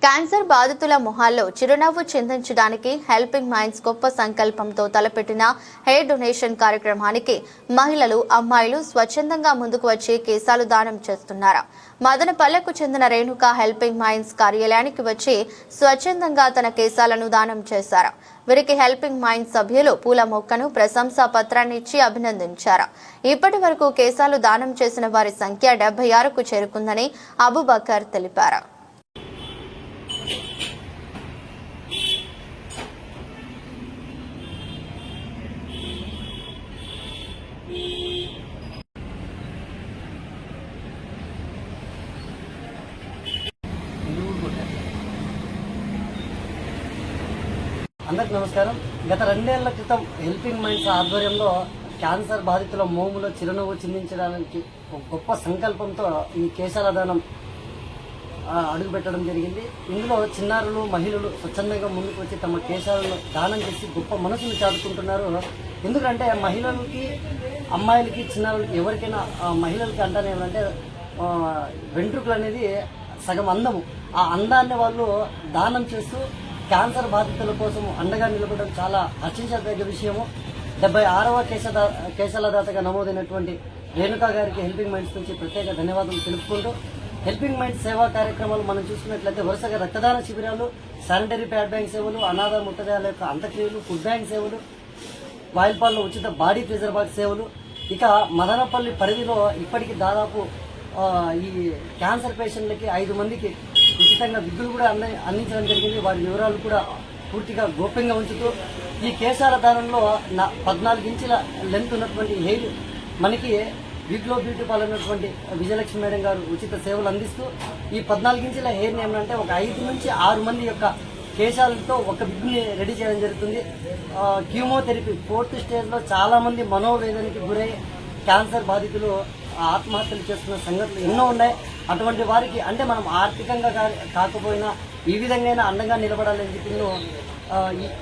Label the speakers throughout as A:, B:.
A: Cancer బాధితుల మొహాల్లో చిరునవ్వు చిందించడానికి helping minds గొప్ప సంకల్పంతో తలపెట్టిన హెయిర్ డొనేషన్ కార్యక్రమానికి మహిళలు, అమ్మాయిలు స్వచ్ఛందంగా ముందుకు వచ్చి కేశాలు దానం చేస్తున్నారు. మదనపల్లెకు చెందిన రేణుక హెల్పింగ్ మైండ్స్ కార్యాలయానికి వచ్చి స్వచ్ఛందంగా తన కేశాలను దానం చేశారు. వీరికి హెల్పింగ్ మైండ్స్ సభ్యులు పూల మొక్కను, ప్రశంసా పత్రాన్ని ఇచ్చి అభినందించారు. ఇప్పటి వరకు కేశాలు దానం చేసిన వారి సంఖ్య 76కు చేరుకుందని అబూబకర్ తెలిపారు.
B: అందరికి నమస్కారం. గత 2 ఏళ్ల క్రితం హెల్పింగ్ మైండ్స్ ఆధ్వర్యంలో క్యాన్సర్ బాధితుల మోములో చిరునవ్వు చిందించడానికి ఒక గొప్ప సంకల్పంతో ఈ కేశాల దానం అడుగుపెట్టడం జరిగింది. ఇందులో చిన్నారులు, మహిళలు స్వచ్ఛందంగా ముందుకు వచ్చి తమ కేశాలను దానం చేసి గొప్ప మనసును చాటుకుంటున్నారు. ఎందుకంటే మహిళలకి, అమ్మాయిలకి, చిన్నారులకి ఎవరికైనా, మహిళలకి అంటానే ఏమంటే వెంట్రుకలు అనేది సగం అందము. ఆ అందాన్ని వాళ్ళు దానం చేస్తూ క్యాన్సర్ బాధితుల కోసం అండగా నిలబడడం చాలా హర్షించదగ్గ విషయము. 76వ కేశాల దాతగా నమోదైనటువంటి రేణుకా గారికి హెల్పింగ్ మైండ్స్ నుంచి ప్రత్యేక ధన్యవాదాలు తెలుపుకుంటూ, హెల్పింగ్ మైండ్స్ సేవా కార్యక్రమాలు మనం చూసుకున్నట్లయితే వరుసగా రక్తదాన శిబిరాలు, శానిటరీ ప్యాడ్ బ్యాంక్ సేవలు, అనాథ ముత్తదాల యొక్క అంత్యక్రియలు, ఫుడ్ బ్యాంక్ సేవలు, వాయిల్పాల్లో ఉచిత బాడీ ఫ్రీజర్ బాక్స్ సేవలు. ఇక మదనపల్లి పరిధిలో ఇప్పటికీ దాదాపు ఈ క్యాన్సర్ పేషెంట్లకి 5 మందికి ఉచితంగా విగ్గులు కూడా అందించడం జరిగింది. వారి వివరాలు కూడా పూర్తిగా గోప్యంగా ఉంచుతూ ఈ కేశాల దానంలో 14 ఇంచుల లెంత్ ఉన్నటువంటి హెయిర్ మనకి విగ్లో బ్యూటీ పార్లర్ ఉన్నటువంటి విజయలక్ష్మి మేడం గారు ఉచిత సేవలు అందిస్తూ ఈ 14 ఇంచుల హెయిర్ని ఏమంటే ఒక 5 నుంచి 6 మంది యొక్క కేశాలతో ఒక విగ్ని రెడీ చేయడం జరుగుతుంది. కీమోథెరపీ 4th స్టేజ్లో చాలా మంది మనోవేదనకి గురై క్యాన్సర్ బాధితులు ఆత్మహత్యలు చేస్తున్న సంఘటనలు ఎన్నో ఉన్నాయి. అటువంటి వారికి అంటే మనం ఆర్థికంగా కాకపోయినా ఈ విధంగా అండంగా నిలబడాలని చెప్పి నేను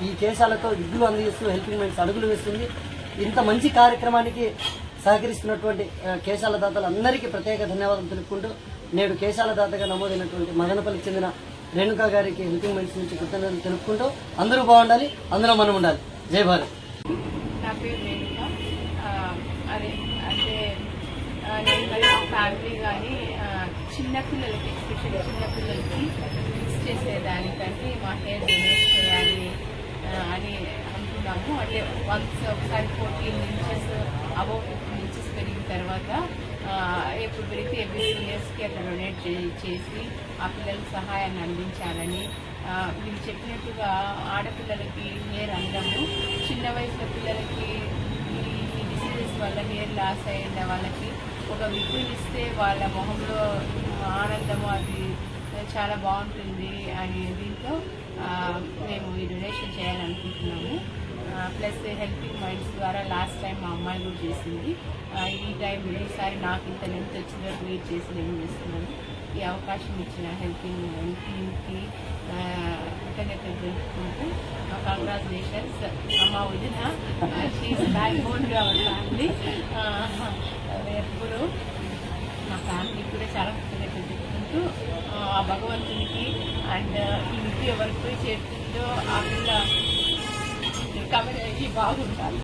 B: ఈ కేశాలతో విగ్గులు అందజేస్తూ హెల్పింగ్ మైండ్స్ అడుగులు వేస్తుంది. ఇంత మంచి కార్యక్రమానికి సహకరిస్తున్నటువంటి కేశాల దాతలందరికీ ప్రత్యేక ధన్యవాదాలు తెలుపుకుంటూ, నేడు కేశాల దాతగా నమోదైనటువంటి మదనపల్లికి చెందిన రేణుకా గారికి హెల్పింగ్ మైండ్స్ నుంచి కృతజ్ఞతలు తెలుపుకుంటూ అందరూ బాగుండాలి, అందులో మనం ఉండాలి. జై భారత్.
C: నా పేరు రేణుక. నేను మరి మా ఫ్యామిలీ కానీ చిన్నపిల్లలకి, ఎస్పెషల్లీ చిన్నపిల్లలకి ఫిక్స్ చేసేదానికంటే మా హెయిర్ డొనేట్ చేయాలి అని అనుకున్నాము. అంటే ఒకసారి 14 ఇంచెస్ అబౌవ్ 15 ఇంచెస్ పెరిగిన తర్వాత ఎప్పుడు పెరిగితే ఎవ్రీ 2 ఇయర్స్కి అట్లా డొనేట్ చేసి ఆ పిల్లలకు సహాయాన్ని అందించాలని, వీళ్ళు చెప్పినట్టుగా ఆడపిల్లలకి హెయిర్ అందము, చిన్న వయసులో పిల్లలకి ఈ డిసీజెస్ వల్ల హెయిర్ లాస్ అయిన వాళ్ళకి ఒక విగ్గులు ఇస్తే వాళ్ళ మొహంలో ఆనందము అది చాలా బాగుంటుంది అని దీంతో మేము ఈ డొనేషన్ చేయాలనుకుంటున్నాము. ప్లస్ హెల్పింగ్ మైండ్స్ ద్వారా లాస్ట్ టైం మా అమ్మాయి కూడా చేసింది. ఈసారి నాకు ఇంత లెంత్ వచ్చినట్టు వెయిట్ చేసి నేను చేస్తున్నాను. ఈ అవకాశం ఇచ్చిన హెల్పింగ్ మైండ్ టీమ్కి కృతజ్ఞతలు తెలుపుకుంటూ కంగ్రాచులేషన్స్. అమ్మ వదిన, she's backbone to our family. ఎప్పుడు మా ఫ్యామిలీకి కూడా చాలా కృతజ్ఞతలు తెలుపుకుంటూ, ఆ భగవంతునికి అండ్ ఈ విద్య ఎవరికి చేరుతుందో ఆ పిల్ల రికవరీ అయ్యి బాగుంటారు.